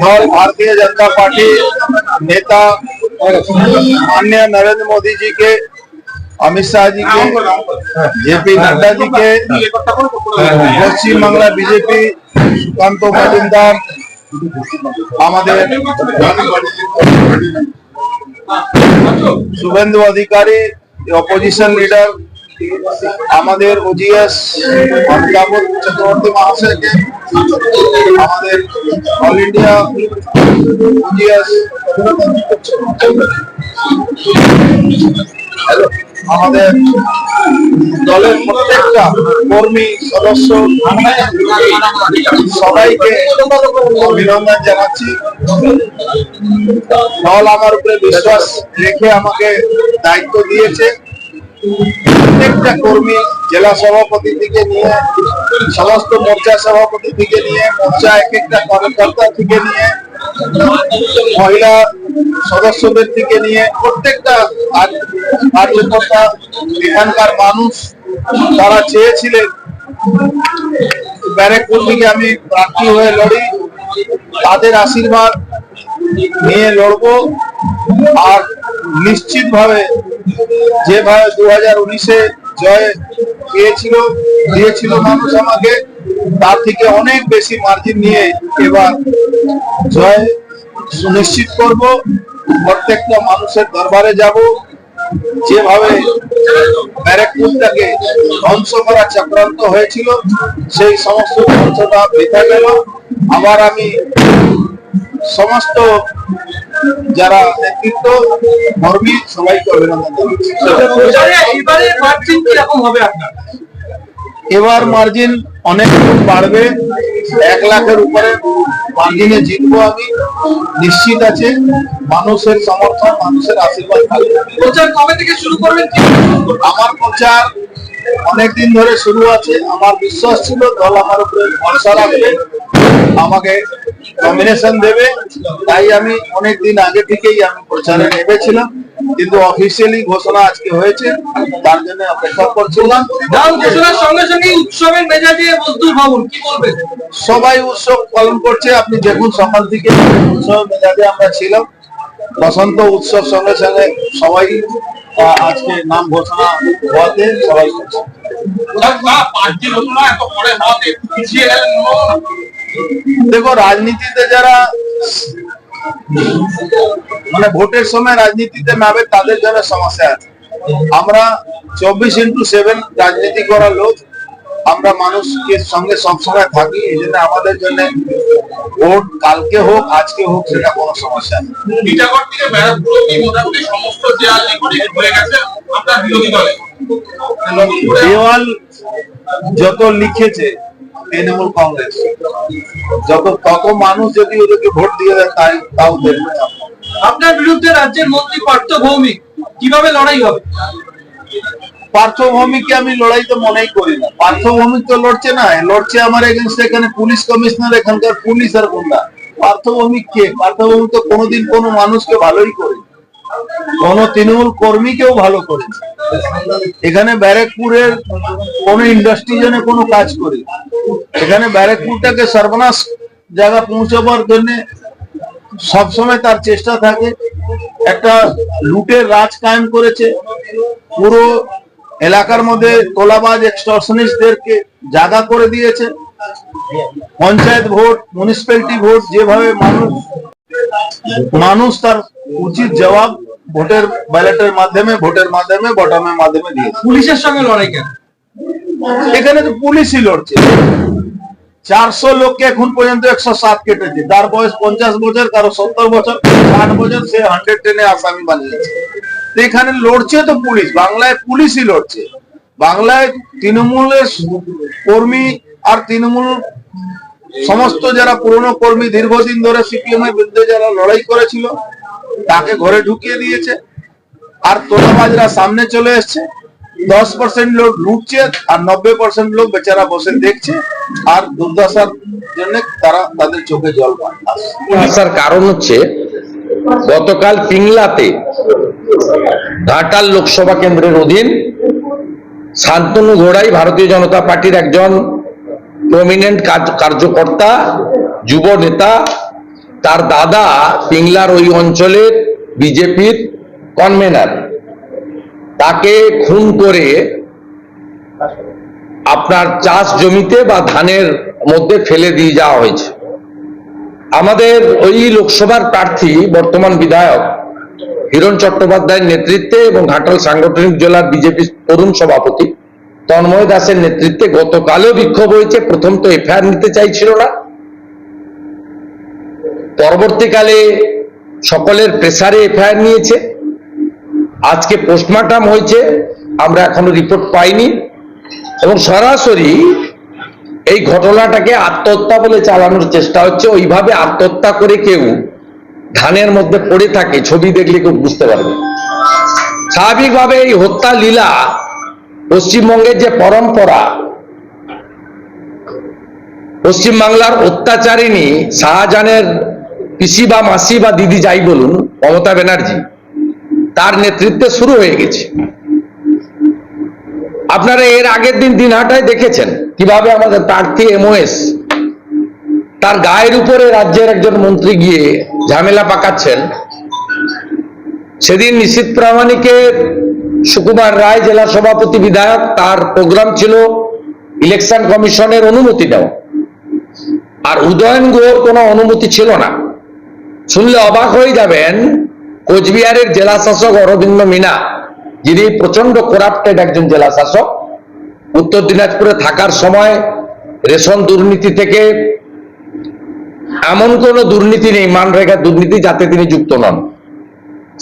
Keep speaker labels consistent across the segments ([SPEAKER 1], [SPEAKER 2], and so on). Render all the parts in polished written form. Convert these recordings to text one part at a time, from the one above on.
[SPEAKER 1] दल भारतीय जनता पार्टी नेता माननीय नरेंद्र मोदी जी के, अमित शाह जी के, जेपी नड्डा जी के, पश्चिम बांगला बीजेपी সুকান্ত মজুমদার, আমাদের শুভেন্দু অধিকারী অপোজিশন লিডার, আমাদের ওজিএস অমিতাভ চক্রবর্তী মহাশয়কে, আমাদের অল ইন্ডিয়া ওজিএস আমাদের দলের প্রত্যেকটা কর্মী সদস্য সবাইকে অভিনন্দন জানাচ্ছি। দল আমার উপরে বিশ্বাস রেখে আমাকে দায়িত্ব দিয়েছে। প্রত্যেকটা কর্মী জেলা সভাপতি থেকে নিয়ে সমস্ত মোর্চা সভাপতি থেকে নিয়ে মোর্চা এক একটা কার্যকর্তা থেকে নিয়ে মহিলা সদস্যদের থেকে নিয়ে প্রত্যেকটা কার্যকর্তা, এখানকার মানুষ তারা চেয়েছিলেন ব্যারাকপুর থেকে আমি প্রার্থী হয়ে লড়ি, তাদের আশীর্বাদ নিয়ে লড়বো। আর নিশ্চিতভাবে যেভাবে 2019-এ জয় দিয়েছিল মানুষ আমাকে, তার থেকে অনেক বেশি মার্জিন নিয়ে এবার জয় সুনিশ্চিত করব। প্রত্যেকটা মানুষের দরবারে যাব। যেভাবে ব্যারাকপুরটাকে ধ্বংস করার চক্রান্ত হয়েছিল, সেই সমস্ত ধ্বংসটা বৃথা গেল। আবার আমি সমস্ত যারা নেতৃত্ব কর্মী সবাইকে অভিনন্দন জানাচ্ছি। এবার মার্জিন অনেক বাড়বে, 1 লাখের উপরে মার্জিনে জিতবো আমি, নিশ্চিত আছে। মানুষের সমর্থন, মানুষের আশীর্বাদ থাকবে।
[SPEAKER 2] প্রচার কবে থেকে শুরু করবেন?
[SPEAKER 1] আমার প্রচার অনেকদিন ধরে শুরু আছে। আমার বিশ্বাস ছিল দল আমার উপরে ভরসা রাখবে, আমাকে নমিনেশন দেবে, তাই আমি অনেকদিন আগে থেকেই আমি প্রচারে নেমেছিলাম। কিন্তু অফিসিয়ালি ঘোষণা আজকে হয়েছে, তার জন্য অপেক্ষা করছিলাম।
[SPEAKER 2] ঘোষণার সঙ্গে সঙ্গে উৎসবের মেজাজে মজদুর ভবন, কি বলবেন?
[SPEAKER 1] সবাই উৎসব পালন করছে। আপনি দেখুন সকাল থেকে উৎসবের মেজাজে আমরা ছিলাম। বসন্ত উৎসব সঙ্গে সঙ্গে সবাই আজকে নাম ঘোষণা হওয়াতে সবাই করছে। দেখো, রাজনীতিতে যারা মানে ভোটের সময় রাজনীতিতে নামে তাদের জন্য সমস্যা আছে। আমরা 24/7 রাজনীতি করার লোক, আমরা মানুষকে সঙ্গে সবসময় থাকি। এই জন্য আমাদের জন্য ভোট কালকে হোক আজকে হোক সেটা কোনো সমস্যা নেই। দেওয়াল যত লিখেছে তৃণমূল কংগ্রেস, তত মানুষ যদি ওদেরকে ভোট দিয়ে দেয় তাও দেখবে।
[SPEAKER 2] আপনার বিরুদ্ধে রাজ্যের মন্ত্রী পার্থ ভৌমিক, কিভাবে লড়াই হবে?
[SPEAKER 1] পার্থ ভৌমিককে আমি লড়াই তো মনেই করি না। পার্থ ভৌমিক তো লড়ছে না, লড়ছে আমার এগেনস্ট এখানে পুলিশ কমিশনার, এখানকার পুলিশ আর গুন্ডা। পার্থ ভৌমিক কে? পার্থ ভৌমিক তো কোনোদিন কোনো মানুষকে ভালোই করে, কোন তৃণমূল কর্মীকেও ভালো করে। এখানে ব্যারাকপুরের কোন ইন্ডাস্ট্রি জন্য কোনো কাজ করে, এখানে ব্যারাকপুরটাকে সর্বনাশ জায়গা পৌঁছাবার জন্য সবসময় তার চেষ্টা থাকে। একটা লুটের রাজ কায়েম করেছে, পুরো এলাকার মধ্যে তোলাবাজ এক্সটর্শনিস্টদেরকে জায়গা করে দিয়েছে। পঞ্চায়েত ভোট, মিউনিসিপ্যালিটি ভোট যেভাবে মানুষ তার উচিত জবাব ভোটের ব্যালটের মাধ্যমে, ভোটের মাধ্যমে, বটমের মাধ্যমে দিয়েছে।
[SPEAKER 2] পুলিশের সঙ্গে লড়াই কেন?
[SPEAKER 1] এখানে তো পুলিশই লড়ছে। 400 লোককে এখন পর্যন্ত 107 কেটেছে। তার বয়স 50 বছর, কারো 70 বছর, 60 বছর, সে 110-এ আসামি বানিয়েছে। এখানে লড়ছে তো পুলিশ, বাংলায় পুলিশই লড়ছে। বাংলায় তৃণমূলের কর্মী আর তৃণমূল সমস্ত যারা পুরনো কর্মী দীর্ঘদিন ধরে সিপিএম এর বিরুদ্ধে যারা লড়াই করেছিল তাকে ঘরে ঢুকিয়ে দিয়েছে। আর তোলাবাজরা সামনে চলে এসছে। 10% লোক লুটছে আর 90% লোক বেচারা বসে দেখছে আর দুর্দশার জন্য তারা তাদের চোখে জল পাচ্ছে।
[SPEAKER 3] কারণ হচ্ছে গতকাল পিংলাতে ঘাটাল লোকসভা কেন্দ্রের অধীন শান্তনু ঘোড়াই ভারতীয় জনতা পার্টির একজন প্রমিনেন্ট কার্যকর্তা, যুব নেতা, তার দাদা পিংলার ওই অঞ্চলের বিজেপির কনভেনার, তাকে খুন করে আপনার চাষ জমিতে বা ধানের মধ্যে ফেলে দিয়ে যাওয়া হয়েছে। আমাদের ওই লোকসভার প্রার্থী বর্তমান বিধায়ক হিরণ চট্টোপাধ্যায়ের নেতৃত্বে এবং ঘাটাল সাংগঠনিক জেলার বিজেপি তরুণ সভাপতি তন্ময় দাসের নেতৃত্বে গতকালও বিক্ষোভ হয়েছে। প্রথম তো এফআইআর নিতে চাইছিল না, পরবর্তীকালে সকলের প্রেসারে এফআইআর নিয়েছে। আজকে পোস্টমর্টম হয়েছে, আমরা এখনো রিপোর্ট পাইনি, এবং সরাসরি এই ঘটনাটাকে আত্মহত্যা বলে চালানোর চেষ্টা হচ্ছে। ওইভাবে আত্মহত্যা করে কেউ ধানের মধ্যে পড়ে থাকে, ছবি দেখলে কেউ বুঝতে পারবে। স্বাভাবিকভাবে এই হত্যা লীলা পশ্চিমবঙ্গের যে পরম্পরা, পশ্চিমবাংলার অত্যাচারিণী শাহজাহানের পিসি বা মাসি বা দিদি যাই বলুন, মমতা ব্যানার্জি, তার নেতৃত্বে শুরু হয়ে গেছে। আপনারা এর আগের দিন দিনহাটায় দেখেছেন কিভাবে আমাদের প্রার্থী এমওএস তার গায়ের উপরে রাজ্যের একজন মন্ত্রী গিয়ে ঝামেলা পাকাচ্ছেন। সেদিন নিশীথ প্রামাণিকের, সুকুমার রায় জেলা সভাপতি বিধায়ক, তার প্রোগ্রাম ছিল ইলেকশন কমিশনের অনুমতি নেওয়া, আর উদয়ন গুহর কোনো অনুমতি ছিল না। শুনলে অবাক হয়ে যাবেন, কোচবিহারের জেলা শাসক অরবিন্দ মিনা, যিনি প্রচন্ড করাপ্টেড একজন জেলা শাসক, উত্তর দিনাজপুরে থাকার সময় রেশন দুর্নীতি থেকে এমন কোন দুর্নীতি নেই, মানরেগা দুর্নীতি, যাতে তিনি যুক্ত নন।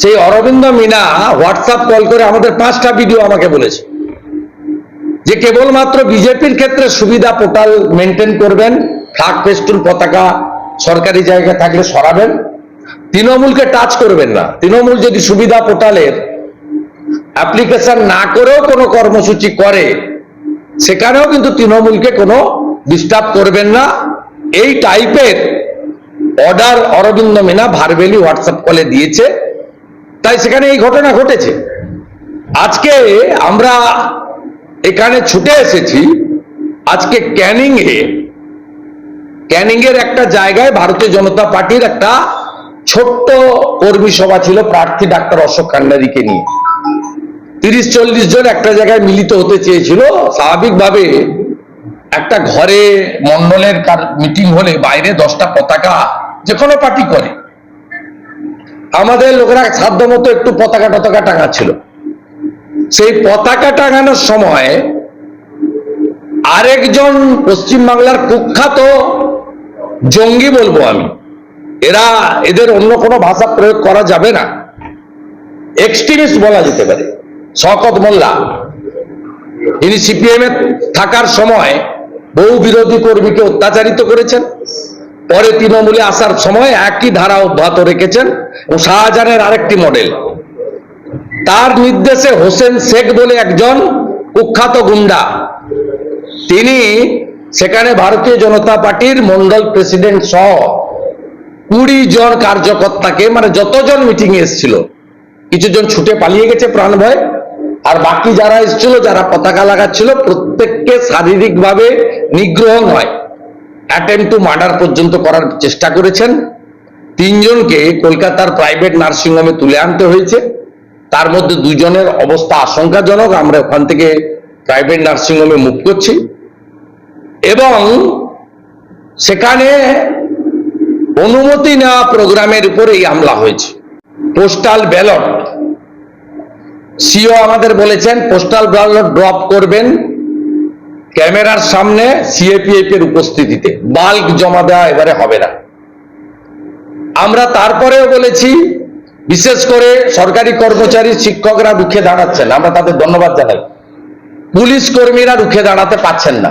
[SPEAKER 3] সেই অরবিন্দ মিনা হোয়াটসঅ্যাপ কল করে আমাদের 5টা ভিডিও আমাকে বলেছে যে কেবলমাত্র বিজেপির ক্ষেত্রে সুবিধা পোর্টাল মেনটেন করবেন, ফ্ল্যাগ ফেস্টুন পতাকা সরকারি জায়গায় থাকলে সরাবেন, তৃণমূলকে টাচ করবেন না। তৃণমূল যদি সুবিধা পোর্টালের অ্যাপ্লিকেশন না করেও কোনো কর্মসূচি করে, সেখানেও কিন্তু তৃণমূলকে কোনো ডিস্টার্ব করবেন না। এই টাইপের অর্ডার অরবিন্দ মিনা ভার্বেলি হোয়াটসঅ্যাপ কলে দিয়েছে, তাই সেখানে এই ঘটনা ঘটেছে। আজকে আমরা এখানে ছুটে এসেছি, আজকে ক্যানিং এর একটা জায়গায় ভারতীয় জনতা পার্টির একটা ছোট্ট কর্মী সভা ছিল প্রার্থী ডাক্তার অশোক কান্ডারিকে নিয়ে। 30-40 জন একটা জায়গায় মিলিত হতে চেয়েছিল। স্বাভাবিকভাবে একটা ঘরে মন্ডলের মিটিং হলে বাইরে 10টা পতাকা যে কোনো পার্টি করে, আমাদের লোকেরা সাধ্যমতো একটু পতাকা টতাকা টাঙাচ্ছিল। সেই পতাকা টাঙানোর সময় আরেকজন পশ্চিমবাংলার কুখ্যাত জঙ্গি বলবো আমি, এদের অন্য কোনো ভাষা প্রয়োগ করা যাবে না, এক্সট্রিমিস্ট বলা যেতে পারে, শওকত মোল্লা, ইনি সিপিএম এ থাকার সময় বহু বিরোধী কর্মীকে অত্যাচারিত করেছেন, পরে তৃণমূলে আসার সময় একই ধারা অব্যাহত রেখেছেন। ও শাহজাহানের আরেকটি মডেল, তার নির্দেশে হোসেন শেখ বলে একজন কুখ্যাত গুন্ডা, তিনি সেখানে ভারতীয় জনতা পার্টির মন্ডল প্রেসিডেন্ট সহ 20 জন কার্যকর্তাকে, মানে যতজন মিটিং এ এসেছিল, কিছু জন ছুটে পালিয়ে গেছে প্রাণ ভয়, আর বাকি যারা এসেছিল, যারা পতাকা লাগাচ্ছিল, প্রত্যেককে শারীরিকভাবে নিগ্রহ নয়, অ্যাটেম্প টু মার্ডার পর্যন্ত করার চেষ্টা করেছেন। 3 জনকে কলকাতার প্রাইভেট নার্সিংহোমে তুলে আনতে হয়েছে, তার মধ্যে 2 জনের অবস্থা আশঙ্কাজনক, আমরা ওখান থেকে প্রাইভেট নার্সিংহোমে মুভ করছি। এবং সেখানে অনুমতি নেওয়া প্রোগ্রামের উপরে এই হামলা হয়েছে। পোস্টাল ব্যালট, সিও আমাদের বলেছেন পোস্টাল ব্যালট ড্রপ করবেন ক্যামেরার সামনে সিএপিএফ এর উপস্থিতিতে, বাল্ক জমা দেওয়া এবারে হবে না। আমরা তারপরেও বলেছি, বিশেষ করে সরকারি কর্মচারী শিক্ষকরা রুখে দাঁড়াচ্ছেন, আমরা তাদের ধন্যবাদ জানাই। পুলিশ কর্মীরা রুখে দাঁড়াতে পারছেন না।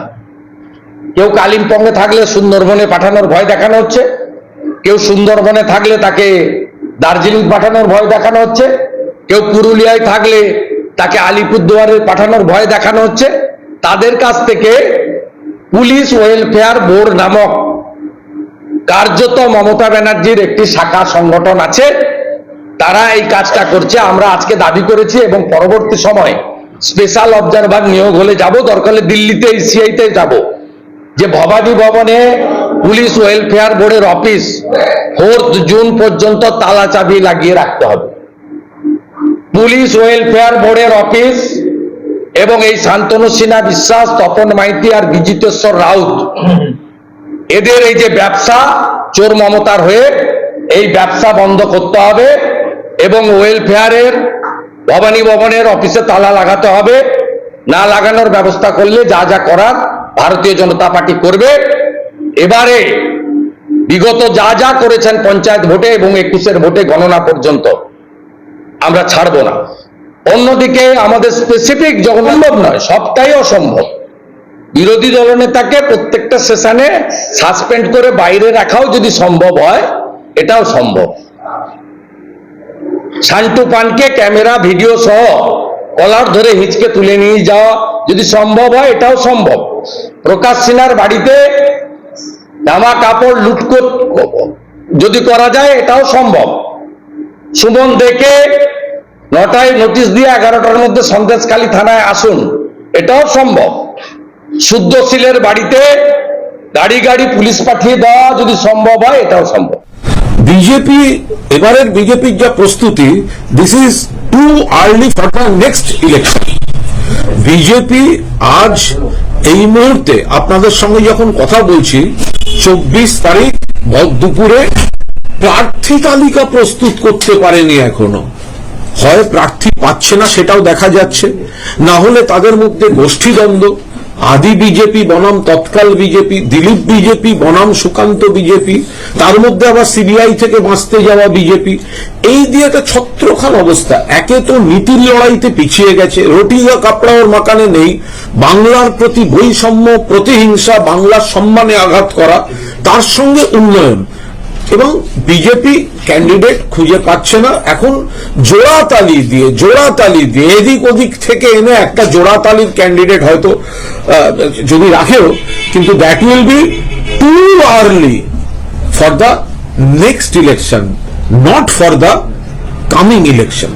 [SPEAKER 3] কেউ কালিম্পংয়ে থাকলে সুন্দরবনে পাঠানোর ভয় দেখানো হচ্ছে, কেউ সুন্দরবনে থাকলে তাকে দার্জিলিং পাঠানোর ভয় দেখানো হচ্ছে, কেউ পুরুলিয়ায় থাকলে তাকে আলিপুরদুয়ারে পাঠানোর ভয় দেখানো হচ্ছে। তাদের কাছ থেকে পুলিশ ওয়েলফেয়ার বোর্ড নামক কার্যত মমতা ব্যানার্জির একটি শাখা সংগঠন আছে, তারা এই কাজটা করছে। আমরা আজকে দাবি করেছি এবং পরবর্তী সময় স্পেশাল অবজারভার নিয়োগ হলে যাব, দরকার হলে দিল্লিতে সিআইতে যাব, যে ভবানী ভবনে পুলিশ ওয়েলফেয়ার বোর্ডের অফিস 4 জুন পর্যন্ত তালা চাবি লাগিয়ে রাখতে হবে। পুলিশ ওয়েলফেয়ার বোর্ডের অফিস এবং এই শান্তনু সিনহা বিশ্বাস, তপন মাইতি আর বিজিতেশ্বর রাউত, এদের এই যে ব্যবসা চোর মমতার হয়ে, এই ব্যবসা বন্ধ করতে হবে এবং ওয়েলফেয়ারের ভবানী ভবনের অফিসে তালা লাগাতে হবে। না লাগানোর ব্যবস্থা করলে যা যা করার ভারতীয় জনতা পার্টি করবে। এবারে বিগত যা যা করেছেন পঞ্চায়েত ভোটে এবং 21-এর ভোটে গণনা পর্যন্ত আমরা ছাড়ব না। অন্যদিকে আমাদের স্পেসিফিক সম্ভব নয়, সবটাই অসম্ভব। বিরোধী দলনেতাকে প্রত্যেকটা সেশনে সাসপেন্ড করে বাইরে রাখাও যদি সম্ভব হয়, এটাও সম্ভব। শান্টু পানকে ক্যামেরা ভিডিও সহ কলার ধরে হিচকে তুলে নিয়ে যাওয়া যদি সম্ভব হয়, এটাও সম্ভব। প্রকাশ সিনহার বাড়িতে জামা কাপড় লুটকো যদি করা যায়, এটাও সম্ভব। সুমন দেখে 9টায় নোটিশ দিয়ে 11টার মধ্যে সন্দেশখালী থানায় আসুন, এটাও সম্ভব। শুদ্ধশীলের বাড়িতে গাড়ি গাড়ি পুলিশ পাঠিয়ে দেওয়া যদি সম্ভব হয়, এটাও সম্ভব।
[SPEAKER 4] বিজেপি এবারের বিজেপির যা প্রস্তুতি, this is too early for the next election. BJP আজ এই মুহূর্তে আপনাদের সঙ্গে যখন কথা বলছি, 24 তারিখ দুপুরে প্রার্থী তালিকা প্রস্তুত করতে পারেনি এখনো। হয় প্রার্থী পাচ্ছে না, সেটাও দেখা যাচ্ছে, না হলে তাদের মধ্যে গোষ্ঠীদ্বন্দ্ব। আদি বিজেপি বনাম তৎকাল বিজেপি, দিলীপ বিজেপি বনাম সুকান্ত বিজেপি, তার মধ্যে আবার সিবিআই থেকে বাঁচতে যাওয়া বিজেপি, এই দিয়ে একটা ছত্রখান অবস্থা। একে তো নীতির লড়াইতে পিছিয়ে গেছে, রোটিয়া কাপড়া ওর মাকানে নেই, বাংলার প্রতি বৈষম্য, প্রতিহিংসা, বাংলার সম্মানে আঘাত করা, তার সঙ্গে উন্নয়ন, এবং বিজেপি ক্যান্ডিডেট খুঁজে পাচ্ছে না। এখন জোড়াতালি দিয়ে এদিক ওদিক থেকে এনে একটা জোড়াতালির ক্যান্ডিডেট হয়তো যদি রাখেও, কিন্তু that will be too early for the next election, not for the coming election.